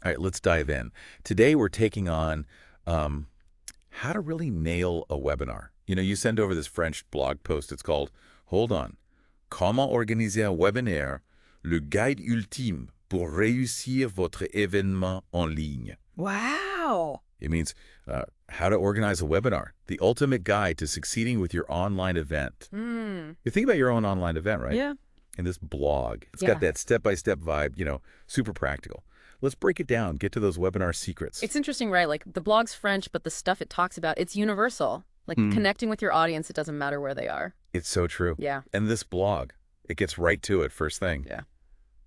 All right, let's dive in. Today we're taking on how to really nail a webinar. You send over this French blog post. It's called, hold on, Comment organiser un webinaire, le guide ultime pour réussir votre événement en ligne. Wow. It means how to organize a webinar, the ultimate guide to succeeding with your online event. You think about your own online event, right? Yeah. And this blog, it's Yeah. got that step-by-step vibe, super practical. Let's break it down, get to those webinar secrets. It's interesting, right? Like the blog's French, but the stuff it talks about, it's universal. Like connecting with your audience, it doesn't matter where they are. It's so true. Yeah. And this blog, it gets right to it first thing. Yeah.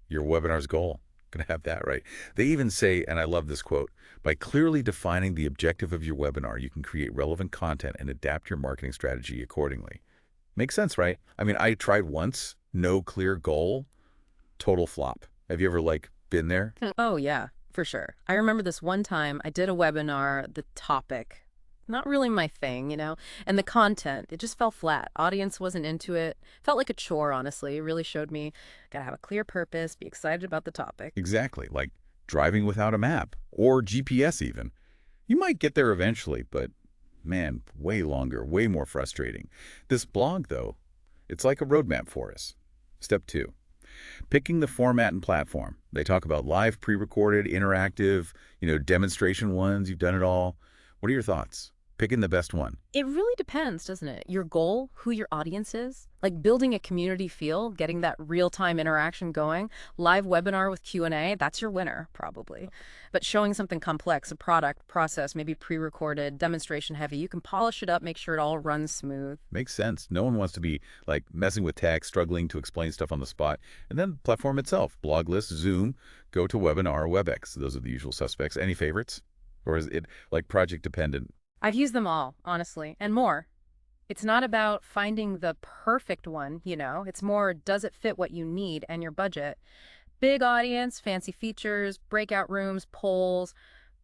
Your webinar's goal. Going to have that right. They even say, and I love this quote, by clearly defining the objective of your webinar, you can create relevant content and adapt your marketing strategy accordingly. Makes sense, right? I mean, I tried once, no clear goal, total flop. Have you ever been there? Oh, yeah, for sure. I remember this one time I did a webinar, the topic, not really my thing, and the content, it just fell flat. Audience wasn't into it. Felt like a chore, honestly. It really showed me gotta have a clear purpose, be excited about the topic. Exactly, like driving without a map or GPS even. You might get there eventually, but man, way longer, way more frustrating. This blog, though, it's like a roadmap for us. Step 2. Picking the format and platform. They talk about live, pre-recorded, interactive, demonstration ones. You've done it all. What are your thoughts? Picking the best one. It really depends, doesn't it? Your goal, who your audience is, like building a community feel, getting that real-time interaction going, live webinar with Q&A, that's your winner, probably. But showing something complex, a product, process, maybe pre-recorded, demonstration heavy, you can polish it up, make sure it all runs smooth. Makes sense. No one wants to be messing with text, struggling to explain stuff on the spot. And then the platform itself, blog list, Zoom, GoToWebinar, WebEx. Those are the usual suspects. Any favorites? Or is it project dependent? I've used them all, honestly, and more. It's not about finding the perfect one, It's more, does it fit what you need and your budget? Big audience, fancy features, breakout rooms, polls.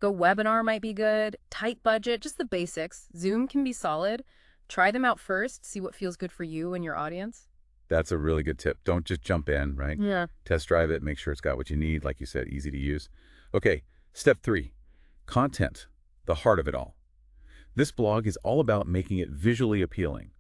GoWebinar might be good. Tight budget, just the basics. Zoom can be solid. Try them out first, see what feels good for you and your audience. That's a really good tip. Don't just jump in, right? Yeah. Test drive it, make sure it's got what you need, like you said, easy to use. Okay, step 3, content, the heart of it all. This blog is all about making it visually appealing.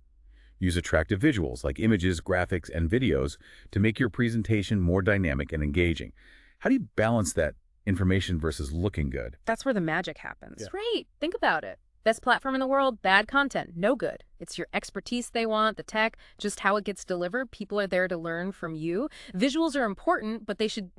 Use attractive visuals like images, graphics, and videos to make your presentation more dynamic and engaging. How do you balance that information versus looking good? That's where the magic happens. Yeah. Right. Think about it. Best platform in the world, bad content, no good. It's your expertise they want, the tech, just how it gets delivered. People are there to learn from you. Visuals are important, but they should,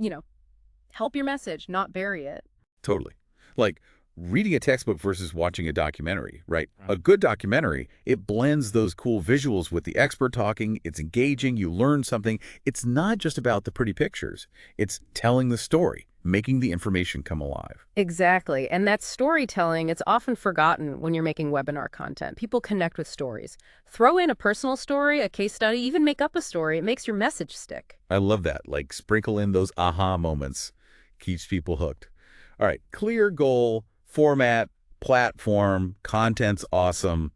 help your message, not bury it. Totally. Like reading a textbook versus watching a documentary, right? A good documentary, it blends those cool visuals with the expert talking. It's engaging. You learn something. It's not just about the pretty pictures. It's telling the story, making the information come alive. Exactly. And that storytelling, it's often forgotten when you're making webinar content. People connect with stories. Throw in a personal story, a case study, even make up a story. It makes your message stick. I love that. Sprinkle in those aha moments. Keeps people hooked. All right. Clear goal, format, platform, content's awesome.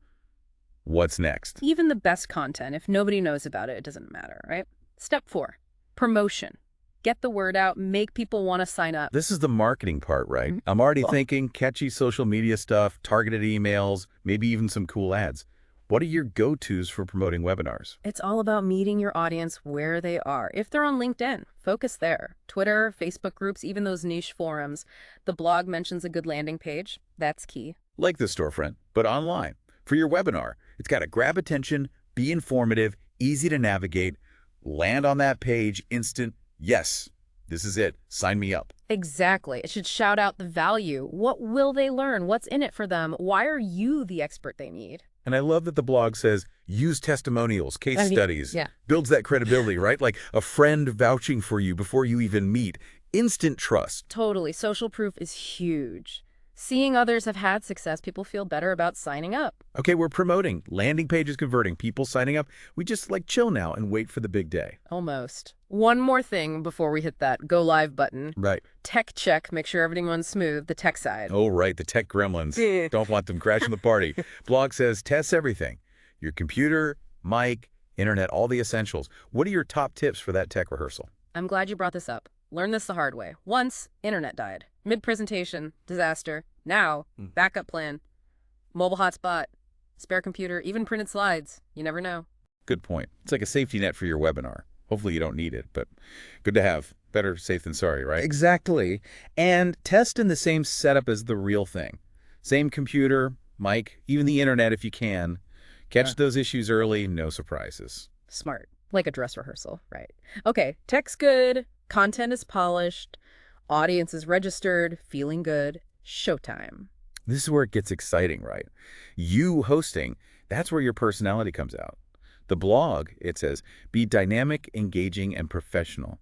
What's next? Even the best content, if nobody knows about it, it doesn't matter, right? Step 4, promotion. Get the word out, make people want to sign up. This is the marketing part, right? I'm already thinking catchy social media stuff, targeted emails, maybe even some cool ads. What are your go-tos for promoting webinars? It's all about meeting your audience where they are. If they're on LinkedIn, focus there. Twitter, Facebook groups, even those niche forums. The blog mentions a good landing page. That's key. Like the storefront, but online. For your webinar, it's got to grab attention, be informative, easy to navigate, land on that page, instant, yes, this is it, sign me up. Exactly. It should shout out the value. What will they learn? What's in it for them? Why are you the expert they need? And I love that the blog says, use testimonials, case studies, yeah. Builds that credibility, right? Like a friend vouching for you before you even meet. Instant trust. Totally. Social proof is huge. Seeing others have had success, people feel better about signing up. Okay, we're promoting. Landing pages converting. People signing up. We just chill now and wait for the big day. Almost. One more thing before we hit that go live button. Right. Tech check, make sure everything runs smooth, the tech side. Oh, right, the tech gremlins. Don't want them crashing the party. Blog says test everything. Your computer, mic, internet, all the essentials. What are your top tips for that tech rehearsal? I'm glad you brought this up. Learn this the hard way. Once, internet died. Mid-presentation, disaster. Now, backup plan. Mobile hotspot, spare computer, even printed slides. You never know. Good point. It's like a safety net for your webinar. Hopefully you don't need it, but good to have. Better safe than sorry, right? Exactly. And test in the same setup as the real thing. Same computer, mic, even the internet if you can. Catch those issues early, no surprises. Smart. Like a dress rehearsal, right? Okay, tech's good, content is polished, audience is registered, feeling good, showtime. This is where it gets exciting, right? You hosting, that's where your personality comes out. The blog, it says, be dynamic, engaging, and professional.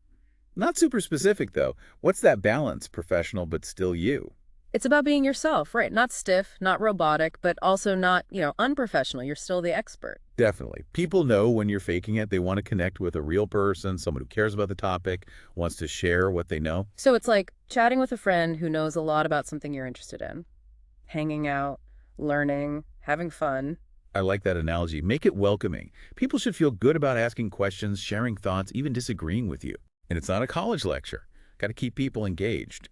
Not super specific, though. What's that balance, professional but still you? It's about being yourself, right? Not stiff, not robotic, but also not, unprofessional. You're still the expert. Definitely. People know when you're faking it. They want to connect with a real person, someone who cares about the topic, wants to share what they know. So it's like chatting with a friend who knows a lot about something you're interested in. Hanging out, learning, having fun. I like that analogy. Make it welcoming. People should feel good about asking questions, sharing thoughts, even disagreeing with you. And it's not a college lecture. Got to keep people engaged.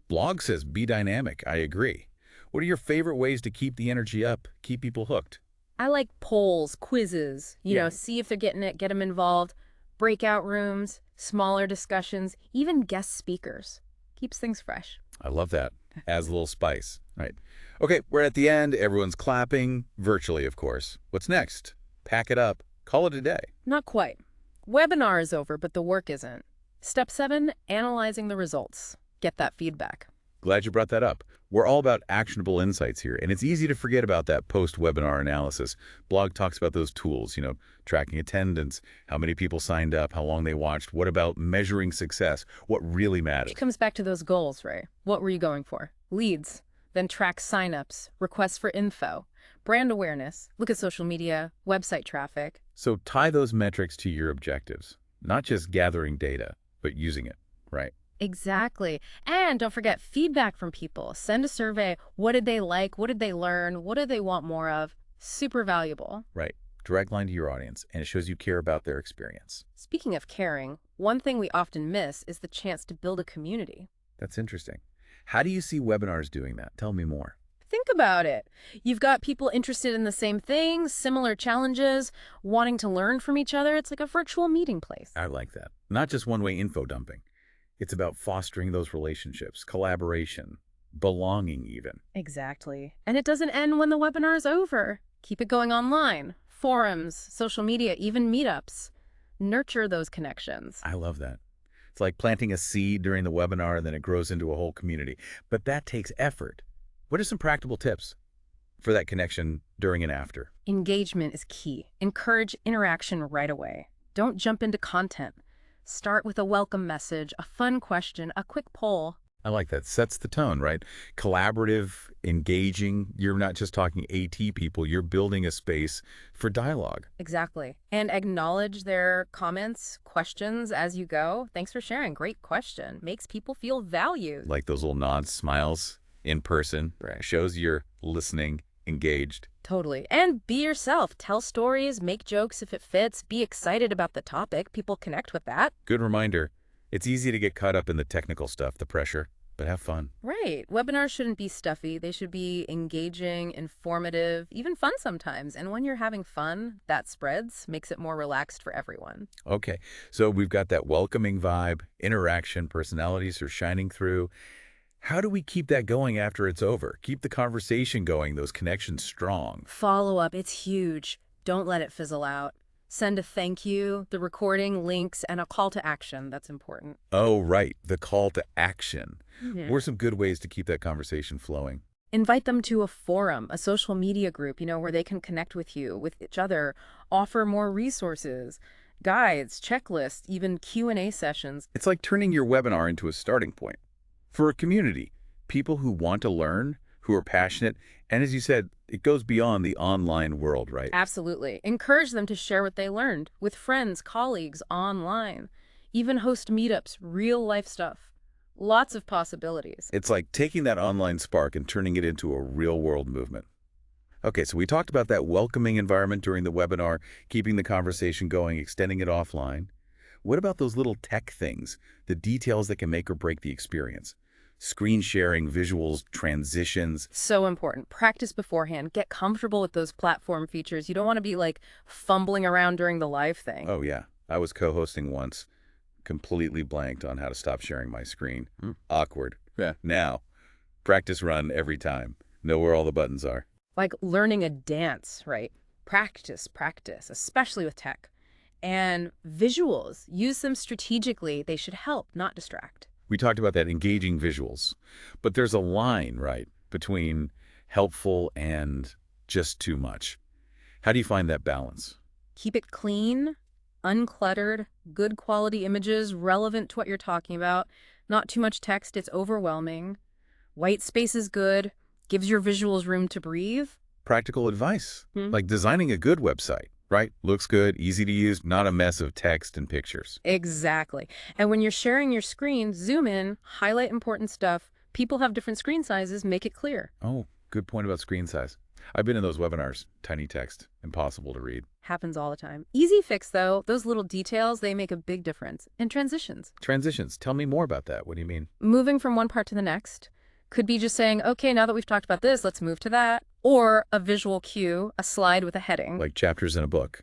Blog says be dynamic. I agree. What are your favorite ways to keep the energy up, keep people hooked? I like polls, quizzes, see if they're getting it, get them involved, breakout rooms, smaller discussions, even guest speakers. Keeps things fresh. I love that. Adds a little spice. Right. Okay, we're at the end. Everyone's clapping, virtually, of course. What's next? Pack it up. Call it a day. Not quite. Webinar is over, but the work isn't. Step 7, analyzing the results. Get that feedback. Glad you brought that up. We're all about actionable insights here, and it's easy to forget about that post-webinar analysis. Blog talks about those tools, tracking attendance, how many people signed up, how long they watched. What about measuring success? What really matters? It comes back to those goals, Ray. What were you going for? Leads. Then track signups, requests for info, brand awareness, look at social media, website traffic. So tie those metrics to your objectives, not just gathering data, but using it, right? Exactly. And don't forget feedback from people. Send a survey. What did they like? What did they learn? What do they want more of? Super valuable. Right. Direct line to your audience, and it shows you care about their experience. Speaking of caring, one thing we often miss is the chance to build a community. That's interesting. How do you see webinars doing that? Tell me more. Think about it. You've got people interested in the same things, similar challenges, wanting to learn from each other. It's like a virtual meeting place. I like that. Not just one-way info dumping. It's about fostering those relationships, collaboration, belonging even. Exactly. And it doesn't end when the webinar is over. Keep it going online, forums, social media, even meetups. Nurture those connections. I love that. It's like planting a seed during the webinar and then it grows into a whole community. But that takes effort. What are some practical tips for that connection during and after? Engagement is key. Encourage interaction right away. Don't jump into content. Start with a welcome message, a fun question, a quick poll. I like that. Sets the tone, right? Collaborative, engaging. You're not just talking AT people. You're building a space for dialogue. Exactly. And acknowledge their comments, questions as you go. Thanks for sharing. Great question. Makes people feel valued. Like those little nods, smiles in person. Right. Shows you're listening, engaged. Totally. And be yourself. Tell stories, make jokes if it fits, be excited about the topic. People connect with that. Good reminder. It's easy to get caught up in the technical stuff, the pressure, but have fun. Right. Webinars shouldn't be stuffy. They should be engaging, informative, even fun sometimes. And when you're having fun, that spreads, makes it more relaxed for everyone. Okay. So we've got that welcoming vibe, interaction, personalities are shining through. How do we keep that going after it's over? Keep the conversation going, those connections strong. Follow up. It's huge. Don't let it fizzle out. Send a thank you, the recording, links, and a call to action. That's important. Oh, right. The call to action. Yeah. What are some good ways to keep that conversation flowing? Invite them to a forum, a social media group, where they can connect with you, with each other, offer more resources, guides, checklists, even Q&A sessions. It's like turning your webinar into a starting point for a community, people who want to learn, who are passionate, and as you said, it goes beyond the online world, right? Absolutely. Encourage them to share what they learned with friends, colleagues, online. Even host meetups, real-life stuff. Lots of possibilities. It's like taking that online spark and turning it into a real-world movement. Okay, so we talked about that welcoming environment during the webinar, keeping the conversation going, extending it offline. What about those little tech things, the details that can make or break the experience? screen sharing, visuals, transitions. So important. Practice beforehand. Get comfortable with those platform features. You don't want to be like fumbling around during the live thing. Oh, yeah. I was co-hosting once, completely blanked on how to stop sharing my screen. Awkward. Yeah. Now, practice run every time. Know where all the buttons are. Like learning a dance, right? Practice, especially with tech. And visuals, use them strategically. They should help, not distract. We talked about that engaging visuals, but there's a line, right, between helpful and just too much. How do you find that balance? Keep it clean, uncluttered, good quality images relevant to what you're talking about. Not too much text, it's overwhelming. White space is good, gives your visuals room to breathe. Practical advice, like designing a good website, right? Looks good, easy to use, not a mess of text and pictures. Exactly. And when you're sharing your screen, zoom in, highlight important stuff. People have different screen sizes, make it clear. Oh, good point about screen size. I've been in those webinars. Tiny text, impossible to read. Happens all the time. Easy fix, though. Those little details, they make a big difference. And transitions. Transitions. Tell me more about that. What do you mean? Moving from one part to the next. Could be just saying, okay, now that we've talked about this, let's move to that. Or a visual cue, a slide with a heading. Like chapters in a book.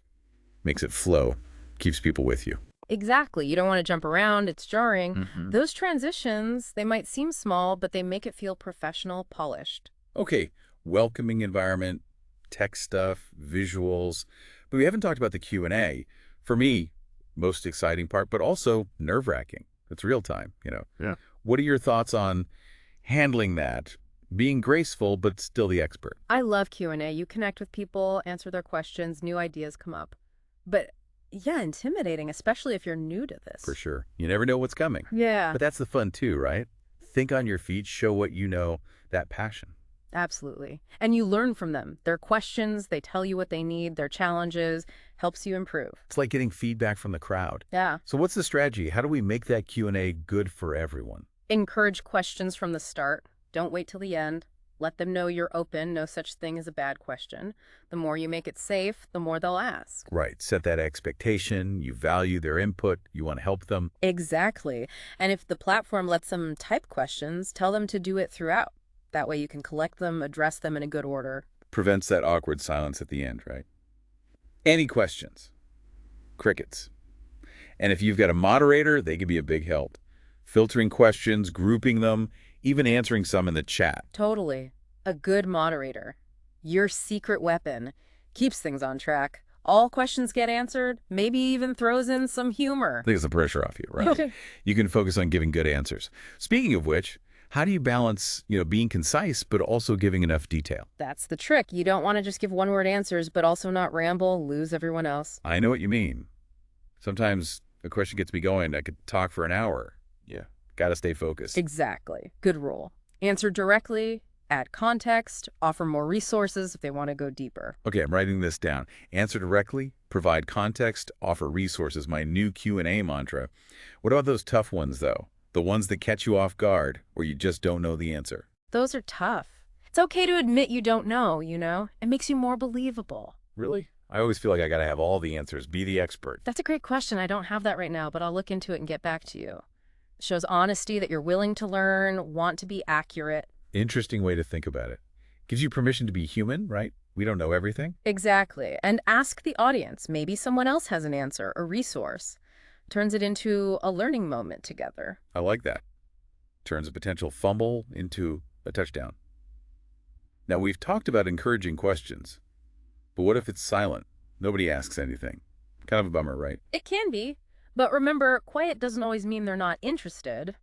Makes it flow. Keeps people with you. Exactly. You don't want to jump around. It's jarring. Those transitions, they might seem small, but they make it feel professional, polished. Okay, welcoming environment, tech stuff, visuals. But we haven't talked about the Q&A. For me, most exciting part, but also nerve-wracking. It's real time, you know. Yeah. What are your thoughts on handling that, being graceful, but still the expert? I love Q&A. You connect with people, answer their questions, new ideas come up. But yeah, intimidating, especially if you're new to this. For sure. You never know what's coming. Yeah, But that's the fun too, right? Think on your feet, show what you know, that passion. absolutely. And you learn from them. Their questions, they tell you what they need, their challenges, helps you improve. It's like getting feedback from the crowd. Yeah. So what's the strategy? How do we make that Q&A good for everyone? Encourage questions from the start. Don't wait till the end. Let them know you're open. No such thing as a bad question. The more you make it safe, the more they'll ask. Right. Set that expectation. You value their input. You want to help them. Exactly. And if the platform lets them type questions, tell them to do it throughout. That way you can collect them, address them in a good order. Prevents that awkward silence at the end, right? Any questions? Crickets. And if you've got a moderator, they can be a big help. Filtering questions, grouping them, even answering some in the chat. Totally. A good moderator. Your secret weapon. Keeps things on track. All questions get answered, maybe even throws in some humor. Takes the pressure off you, right? You can focus on giving good answers. Speaking of which, how do you balance, being concise, but also giving enough detail? That's the trick. You don't want to just give one-word answers, but also not ramble, lose everyone else. I know what you mean. Sometimes a question gets me going. I could talk for an hour. Yeah. Got to stay focused. Exactly. Good rule. Answer directly, add context, offer more resources if they want to go deeper. Okay, I'm writing this down. Answer directly, provide context, offer resources. My new Q&A mantra. What about those tough ones, though? The ones that catch you off guard, or you just don't know the answer? Those are tough. It's okay to admit you don't know, It makes you more believable. Really? I always feel like I got to have all the answers, be the expert. That's a great question. I don't have that right now, but I'll look into it and get back to you. Shows honesty, that you're willing to learn, want to be accurate. Interesting way to think about it. Gives you permission to be human, right? We don't know everything. Exactly. And ask the audience. Maybe someone else has an answer, a resource. Turns it into a learning moment together. I like that. Turns a potential fumble into a touchdown. Now, we've talked about encouraging questions, but what if it's silent? Nobody asks anything. Kind of a bummer, right? It can be. But remember, quiet doesn't always mean they're not interested.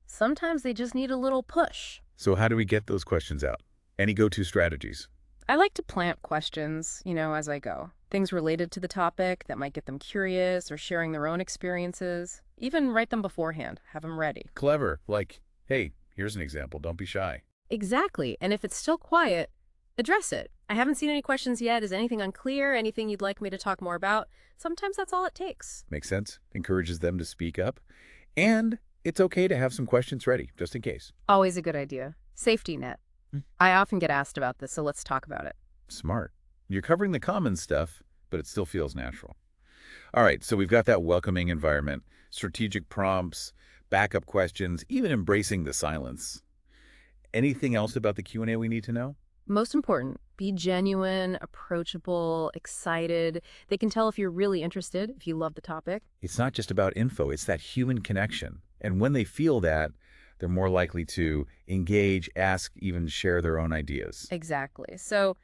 Sometimes they just need a little push. So how do we get those questions out? Any go-to strategies? I like to plant questions, as I go. Things related to the topic that might get them curious or sharing their own experiences. Even write them beforehand. Have them ready. Clever. Like, hey, here's an example. Don't be shy. Exactly. And if it's still quiet, address it. I haven't seen any questions yet. Is anything unclear? Anything you'd like me to talk more about? Sometimes that's all it takes. Makes sense. Encourages them to speak up. And it's okay to have some questions ready, just in case. Always a good idea. Safety net. I often get asked about this, so let's talk about it. Smart. You're covering the common stuff, but it still feels natural. All right, so we've got that welcoming environment, strategic prompts, backup questions, even embracing the silence. Anything else about the Q&A we need to know? Most important, be genuine, approachable, excited. They can tell if you're really interested, if you love the topic. It's not just about info, it's that human connection. And when they feel that, they're more likely to engage, ask, even share their own ideas. Exactly. So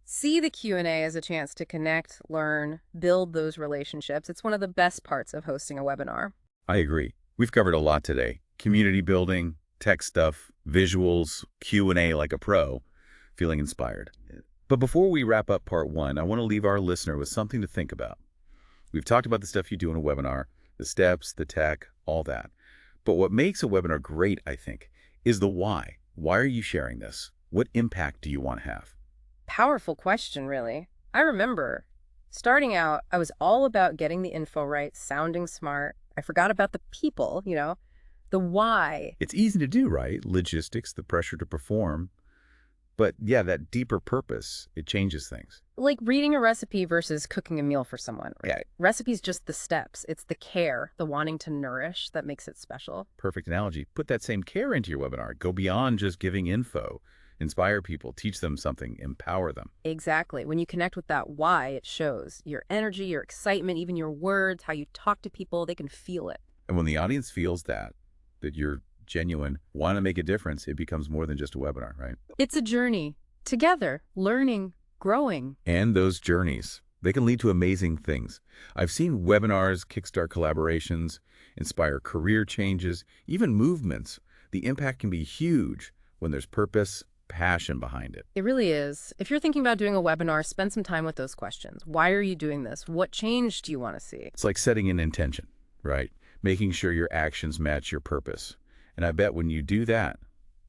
see the Q&A as a chance to connect, learn, build those relationships. It's one of the best parts of hosting a webinar. I agree. We've covered a lot today. Community building, tech stuff, visuals, Q&A like a pro, feeling inspired. But before we wrap up part one, I want to leave our listener with something to think about. We've talked about the stuff you do in a webinar, the steps, the tech, all that. But what makes a webinar great, I think, is the why. Why are you sharing this? What impact do you want to have? Powerful question, really. I remember starting out, I was all about getting the info right, sounding smart. I forgot about the people, the why. It's easy to do, right? Logistics, the pressure to perform. But yeah, that deeper purpose, it changes things. Like reading a recipe versus cooking a meal for someone. Yeah. Recipe's just the steps. It's the care, the wanting to nourish that makes it special. Perfect analogy. Put that same care into your webinar. Go beyond just giving info. Inspire people, teach them something, empower them. Exactly. When you connect with that why, it shows. Your energy, your excitement, even your words, how you talk to people, they can feel it. And when the audience feels that you're genuine, want to make a difference, it becomes more than just a webinar, right? It's a journey. Together, learning, growing. And those journeys, they can lead to amazing things. I've seen webinars kickstart collaborations, inspire career changes, even movements. The impact can be huge when there's purpose, passion behind it. It really is. If you're thinking about doing a webinar, spend some time with those questions. Why are you doing this? What change do you want to see? It's like setting an intention, right? Making sure your actions match your purpose. And I bet when you do that,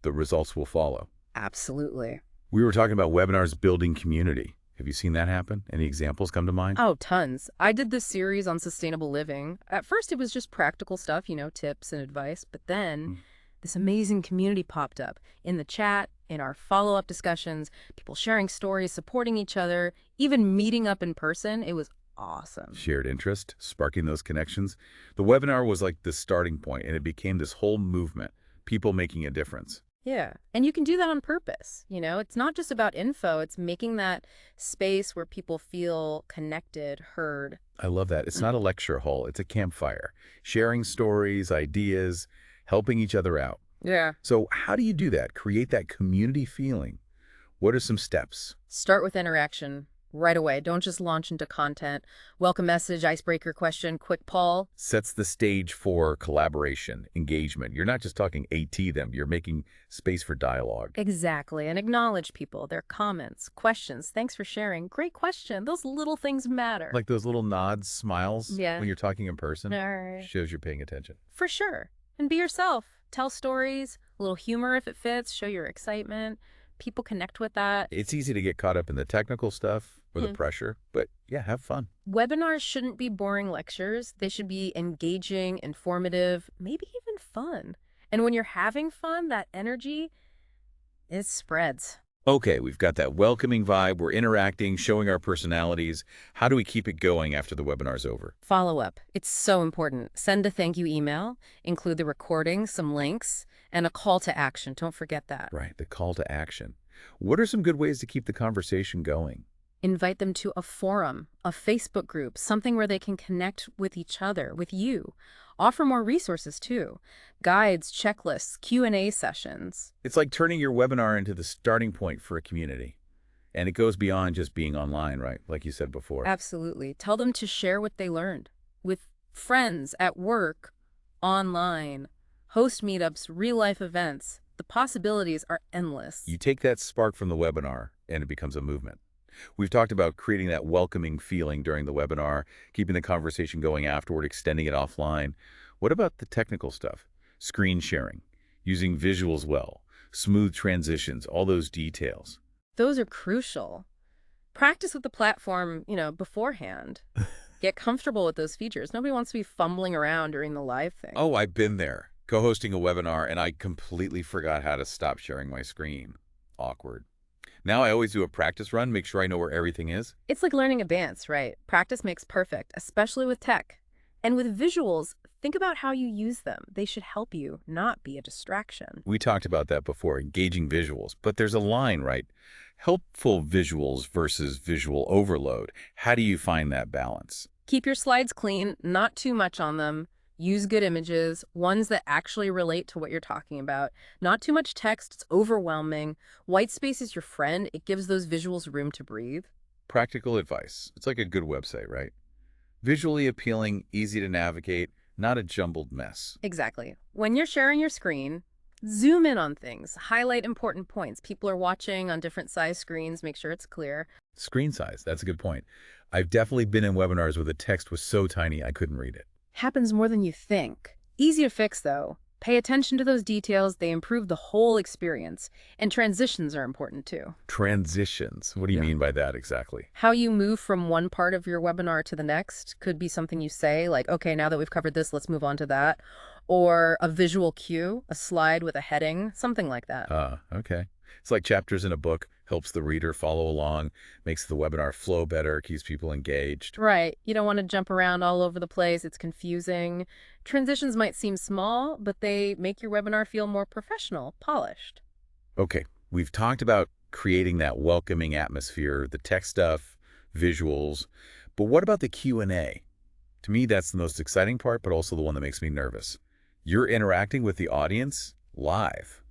the results will follow. Absolutely. We were talking about webinars building community. Have you seen that happen? Any examples come to mind? Oh, tons. I did this series on sustainable living. At first, it was just practical stuff, tips and advice. But then this amazing community popped up in the chat, in our follow-up discussions, people sharing stories, supporting each other, even meeting up in person. It was awesome. Shared interest, sparking those connections. The webinar was like the starting point, and it became this whole movement, people making a difference. Yeah. And you can do that on purpose. It's not just about info. It's making that space where people feel connected, heard. I love that. It's not a lecture hall. It's a campfire. Sharing stories, ideas, helping each other out. Yeah. So how do you do that? Create that community feeling. What are some steps? Start with interaction right away. Don't just launch into content. Welcome message, icebreaker question, quick poll. Sets the stage for collaboration, engagement. You're not just talking AT them. You're making space for dialogue. Exactly. And acknowledge people, their comments, questions. Thanks for sharing. Great question. Those little things matter. Like those little nods, smiles when you're talking in person. All right. Shows you're paying attention. For sure. And be yourself. Tell stories, a little humor if it fits, show your excitement. People connect with that. It's easy to get caught up in the technical stuff or the pressure, but yeah, have fun. Webinars shouldn't be boring lectures. They should be engaging, informative, maybe even fun. And when you're having fun, that energy, it spreads. Okay, we've got that welcoming vibe. We're interacting, showing our personalities. How do we keep it going after the webinar's over? Follow up. It's so important. Send a thank you email, include the recording, some links, and a call to action. Don't forget that. Right, the call to action. What are some good ways to keep the conversation going? Invite them to a forum, a Facebook group, something where they can connect with each other, with you. Offer more resources, too. Guides, checklists, Q&A sessions. It's like turning your webinar into the starting point for a community. And it goes beyond just being online, right? Like you said before. Absolutely. Tell them to share what they learned with friends, at work, online, host meetups, real-life events. The possibilities are endless. You take that spark from the webinar, and it becomes a movement. We've talked about creating that welcoming feeling during the webinar, keeping the conversation going afterward, extending it offline. What about the technical stuff? Screen sharing, using visuals well, smooth transitions, all those details. Those are crucial. Practice with the platform, beforehand. Get comfortable with those features. Nobody wants to be fumbling around during the live thing. Oh, I've been there. Co-hosting a webinar, and I completely forgot how to stop sharing my screen. Awkward. Now I always do a practice run, make sure I know where everything is. It's like learning a dance, right? Practice makes perfect, especially with tech. And with visuals, Think about how you use them. They should help you, not be a distraction. We talked about that before, engaging visuals, but there's a line, right? Helpful visuals versus visual overload. How do you find that balance? Keep your slides clean, not too much on them. Use good images, ones that actually relate to what you're talking about. Not too much text, it's overwhelming. White space is your friend. It gives those visuals room to breathe. Practical advice. It's like a good website, right? Visually appealing, easy to navigate, not a jumbled mess. Exactly. When you're sharing your screen, zoom in on things, highlight important points. People are watching on different size screens, make sure it's clear. Screen size, that's a good point. I've definitely been in webinars where the text was so tiny I couldn't read it. Happens more than you think. Easy to fix, though. Pay attention to those details. They improve the whole experience. And transitions are important, too. Transitions. What do you Yeah. mean by that exactly? How you move from one part of your webinar to the next could be something you say, like, okay, now that we've covered this, let's move on to that. Or a visual cue, a slide with a heading, something like that. Okay. It's like chapters in a book, helps the reader follow along, makes the webinar flow better, keeps people engaged. Right. You don't want to jump around all over the place. It's confusing. Transitions might seem small, but they make your webinar feel more professional, polished. Okay, we've talked about creating that welcoming atmosphere, the tech stuff, visuals, but what about the Q&A? To me, that's the most exciting part, but also the one that makes me nervous. You're interacting with the audience live.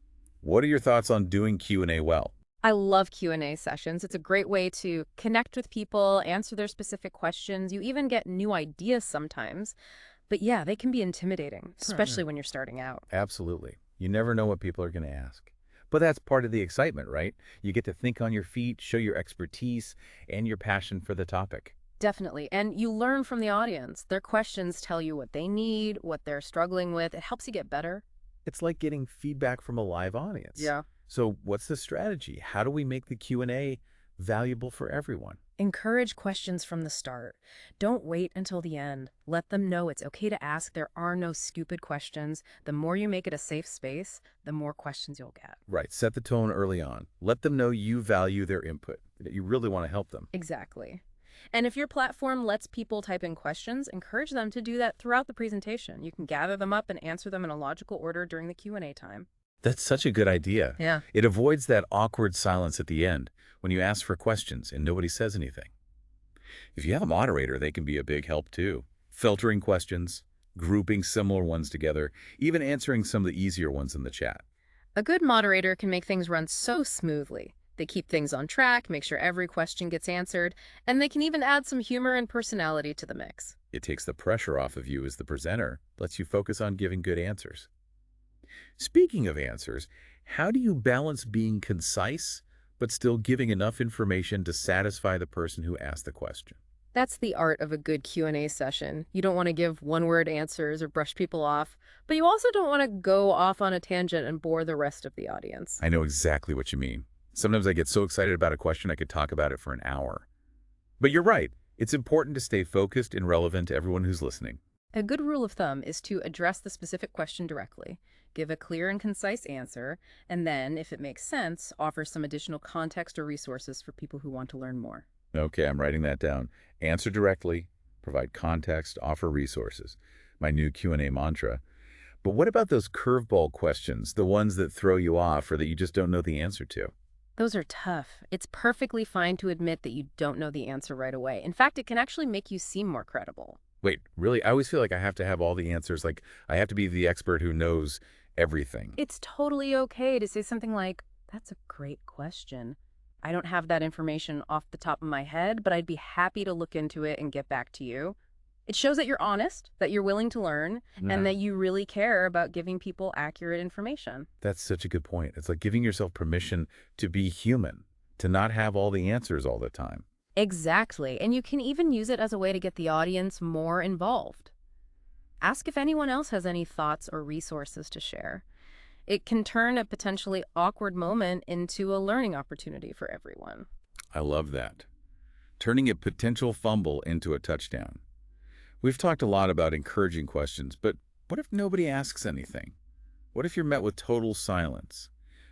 What are your thoughts on doing Q&A well? I love Q&A sessions. It's a great way to connect with people, answer their specific questions. You even get new ideas sometimes. But yeah, they can be intimidating, especially when you're starting out. Absolutely. You never know what people are going to ask. But that's part of the excitement, right? You get to think on your feet, show your expertise, and your passion for the topic. Definitely. And you learn from the audience. Their questions tell you what they need, what they're struggling with. It helps you get better. It's like getting feedback from a live audience. Yeah. So what's the strategy? How do we make the Q&A valuable for everyone? Encourage questions from the start. Don't wait until the end. Let them know it's okay to ask. There are no stupid questions. The more you make it a safe space, the more questions you'll get. Right. Set the tone early on. Let them know you value their input, that you really want to help them. Exactly. And if your platform lets people type in questions, encourage them to do that throughout the presentation. You can gather them up and answer them in a logical order during the Q&A time. That's such a good idea. Yeah. It avoids that awkward silence at the end when you ask for questions and nobody says anything. If you have a moderator, they can be a big help too. Filtering questions, grouping similar ones together, even answering some of the easier ones in the chat. A good moderator can make things run so smoothly. They keep things on track, make sure every question gets answered, and they can even add some humor and personality to the mix. It takes the pressure off of you as the presenter, lets you focus on giving good answers. Speaking of answers, how do you balance being concise but still giving enough information to satisfy the person who asked the question? That's the art of a good Q&A session. You don't want to give one-word answers or brush people off, but you also don't want to go off on a tangent and bore the rest of the audience. I know exactly what you mean. Sometimes I get so excited about a question I could talk about it for an hour. But you're right. It's important to stay focused and relevant to everyone who's listening. A good rule of thumb is to address the specific question directly, give a clear and concise answer, and then, if it makes sense, offer some additional context or resources for people who want to learn more. Okay, I'm writing that down. Answer directly, provide context, offer resources. My new Q&A mantra. But what about those curveball questions, the ones that throw you off or that you just don't know the answer to? Those are tough. It's perfectly fine to admit that you don't know the answer right away. In fact, it can actually make you seem more credible. Wait, really? I always feel like I have to have all the answers. Like, I have to be the expert who knows everything. It's totally okay to say something like, "That's a great question. I don't have that information off the top of my head, but I'd be happy to look into it and get back to you." It shows that you're honest, that you're willing to learn, and that you really care about giving people accurate information. That's such a good point. It's like giving yourself permission to be human, to not have all the answers all the time. Exactly. And you can even use it as a way to get the audience more involved. Ask if anyone else has any thoughts or resources to share. It can turn a potentially awkward moment into a learning opportunity for everyone. I love that. Turning a potential fumble into a touchdown. We've talked a lot about encouraging questions, but what if nobody asks anything? What if you're met with total silence?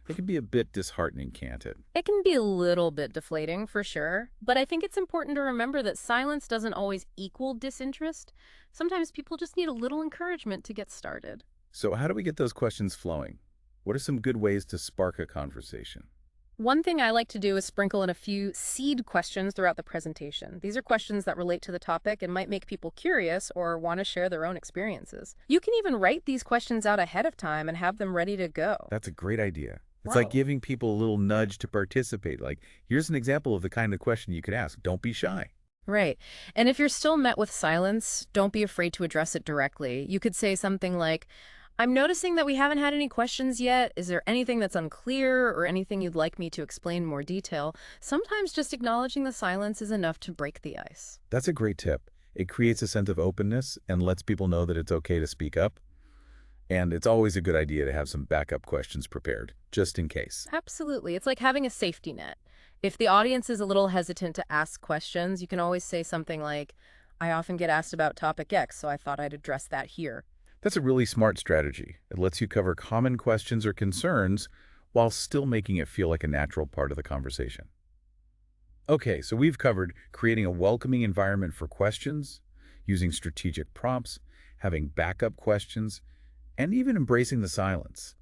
It can be a bit disheartening, can't it? It can be a little bit deflating, for sure, but I think it's important to remember that silence doesn't always equal disinterest. Sometimes people just need a little encouragement to get started. So how do we get those questions flowing? What are some good ways to spark a conversation? One thing I like to do is sprinkle in a few seed questions throughout the presentation. These are questions that relate to the topic and might make people curious or want to share their own experiences. You can even write these questions out ahead of time and have them ready to go. That's a great idea. It's Wow. like giving people a little nudge to participate. Like, here's an example of the kind of question you could ask. Don't be shy. Right. And if you're still met with silence, don't be afraid to address it directly. You could say something like, I'm noticing that we haven't had any questions yet. Is there anything that's unclear or anything you'd like me to explain in more detail? Sometimes just acknowledging the silence is enough to break the ice. That's a great tip. It creates a sense of openness and lets people know that it's okay to speak up. And it's always a good idea to have some backup questions prepared, just in case. Absolutely. It's like having a safety net. If the audience is a little hesitant to ask questions, you can always say something like, I often get asked about topic X, so I thought I'd address that here. That's a really smart strategy. It lets you cover common questions or concerns while still making it feel like a natural part of the conversation. Okay, so we've covered creating a welcoming environment for questions, using strategic prompts, having backup questions, and even embracing the silence.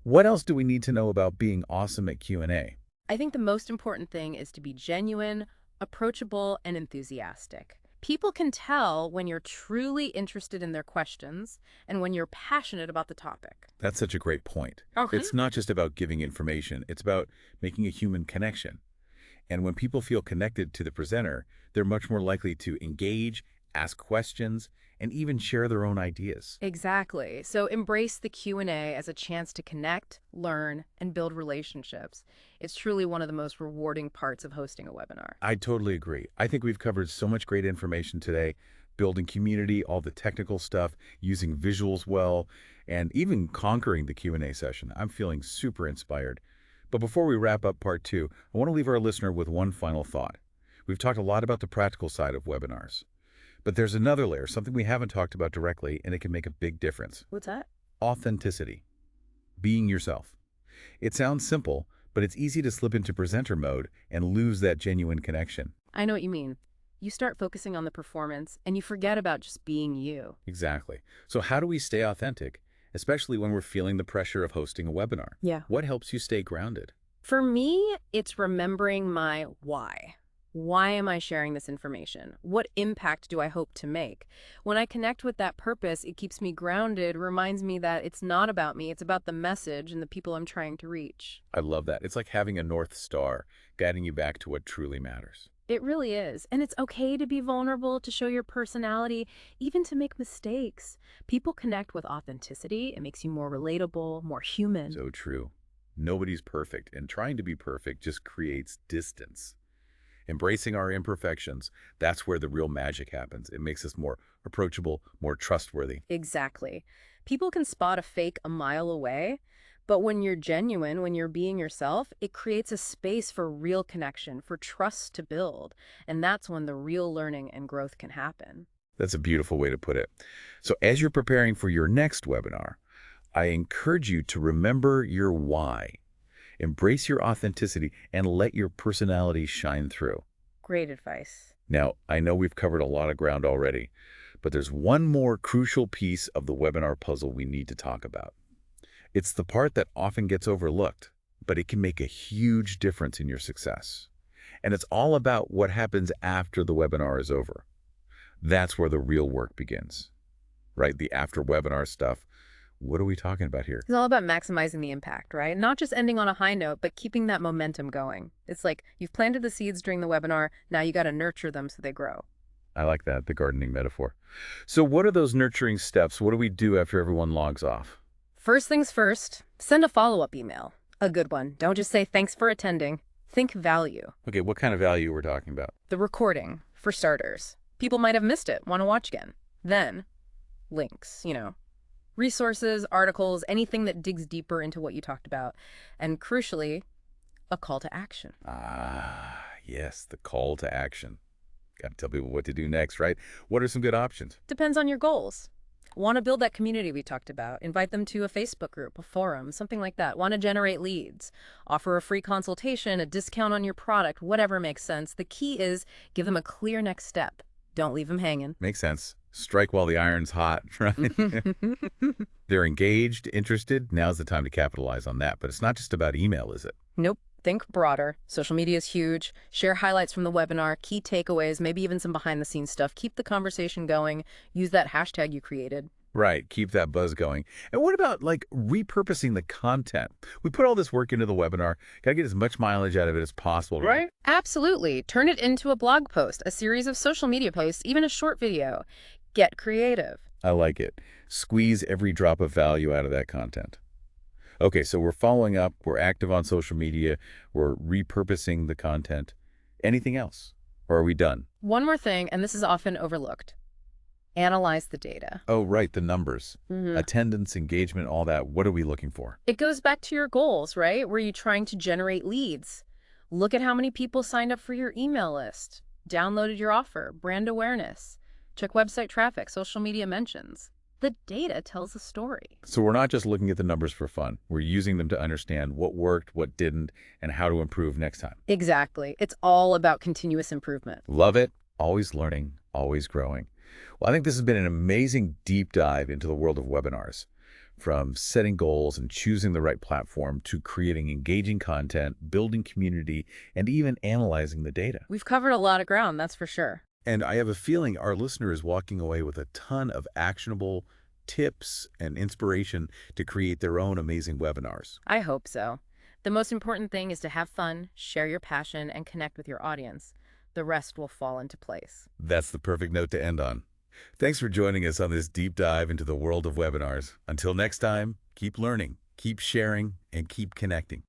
What else do we need to know about being awesome at Q&A? I think the most important thing is to be genuine, approachable, and enthusiastic. People can tell when you're truly interested in their questions and when you're passionate about the topic. That's such a great point. It's not just about giving information, it's about making a human connection. And when people feel connected to the presenter, they're much more likely to engage, ask questions, and even share their own ideas. Exactly. So embrace the Q&A as a chance to connect, learn, and build relationships. It's truly one of the most rewarding parts of hosting a webinar. I totally agree. I think we've covered so much great information today, building community, all the technical stuff, using visuals well, and even conquering the Q&A session. I'm feeling super inspired. But before we wrap up part 2, I want to leave our listener with one final thought. We've talked a lot about the practical side of webinars. But there's another layer, something we haven't talked about directly, and it can make a big difference. What's that? Authenticity. Being yourself. It sounds simple, but it's easy to slip into presenter mode and lose that genuine connection. I know what you mean. You start focusing on the performance, and you forget about just being you. Exactly. So how do we stay authentic, especially when we're feeling the pressure of hosting a webinar? Yeah. What helps you stay grounded? For me, it's remembering my why. Why am I sharing this information? What impact do I hope to make? When I connect with that purpose, it keeps me grounded, reminds me that it's not about me, it's about the message and the people I'm trying to reach. I love that. It's like having a North Star guiding you back to what truly matters. It really is. And it's okay to be vulnerable, to show your personality, even to make mistakes. People connect with authenticity. It makes you more relatable, more human. So true. Nobody's perfect, and trying to be perfect just creates distance. Embracing our imperfections, that's where the real magic happens. It makes us more approachable, more trustworthy. Exactly. People can spot a fake a mile away, but when you're genuine, when you're being yourself, it creates a space for real connection, for trust to build. And that's when the real learning and growth can happen. That's a beautiful way to put it. So as you're preparing for your next webinar, I encourage you to remember your why. Embrace your authenticity and let your personality shine through. Great advice. Now, I know we've covered a lot of ground already, but there's one more crucial piece of the webinar puzzle we need to talk about. It's the part that often gets overlooked, but it can make a huge difference in your success. And it's all about what happens after the webinar is over. That's where the real work begins, right? The after webinar stuff. What are we talking about here? It's all about maximizing the impact, right? Not just ending on a high note, but keeping that momentum going. It's like you've planted the seeds during the webinar, now you got to nurture them so they grow. I like that, the gardening metaphor. So what are those nurturing steps? What do we do after everyone logs off? First things first, send a follow-up email. A good one. Don't just say thanks for attending. Think value. Okay, what kind of value we're talking about? The recording, for starters. People might have missed it, want to watch again. Then, links, resources, articles, anything that digs deeper into what you talked about. And crucially, a call to action. Ah, yes, the call to action. Got to tell people what to do next, right? What are some good options? Depends on your goals. Want to build that community we talked about? Invite them to a Facebook group, a forum, something like that. Want to generate leads? Offer a free consultation, a discount on your product, whatever makes sense. The key is give them a clear next step. Don't leave them hanging. Makes sense. Strike while the iron's hot, right? They're engaged, interested. Now's the time to capitalize on that. But it's not just about email, is it? Nope. Think broader. Social media is huge. Share highlights from the webinar, key takeaways, maybe even some behind-the-scenes stuff. Keep the conversation going. Use that hashtag you created. Right. Keep that buzz going. And what about, like, repurposing the content? We put all this work into the webinar. Got to get as much mileage out of it as possible, right? Absolutely. Turn it into a blog post, a series of social media posts, even a short video. Get creative. I like it. Squeeze every drop of value out of that content. Okay, so we're following up. We're active on social media. We're repurposing the content. Anything else? Or are we done? One more thing, and this is often overlooked. Analyze the data. Oh, right, the numbers. Attendance, engagement, all that. What are we looking for? It goes back to your goals, right? Were you trying to generate leads? Look at how many people signed up for your email list, downloaded your offer, brand awareness. Check website traffic, social media mentions. The data tells a story. So we're not just looking at the numbers for fun. We're using them to understand what worked, what didn't, and how to improve next time. Exactly. It's all about continuous improvement. Love it. Always learning, always growing. Well, I think this has been an amazing deep dive into the world of webinars. From setting goals and choosing the right platform to creating engaging content, building community, and even analyzing the data. We've covered a lot of ground, that's for sure. And I have a feeling our listener is walking away with a ton of actionable tips and inspiration to create their own amazing webinars. I hope so. The most important thing is to have fun, share your passion, and connect with your audience. The rest will fall into place. That's the perfect note to end on. Thanks for joining us on this deep dive into the world of webinars. Until next time, keep learning, keep sharing, and keep connecting.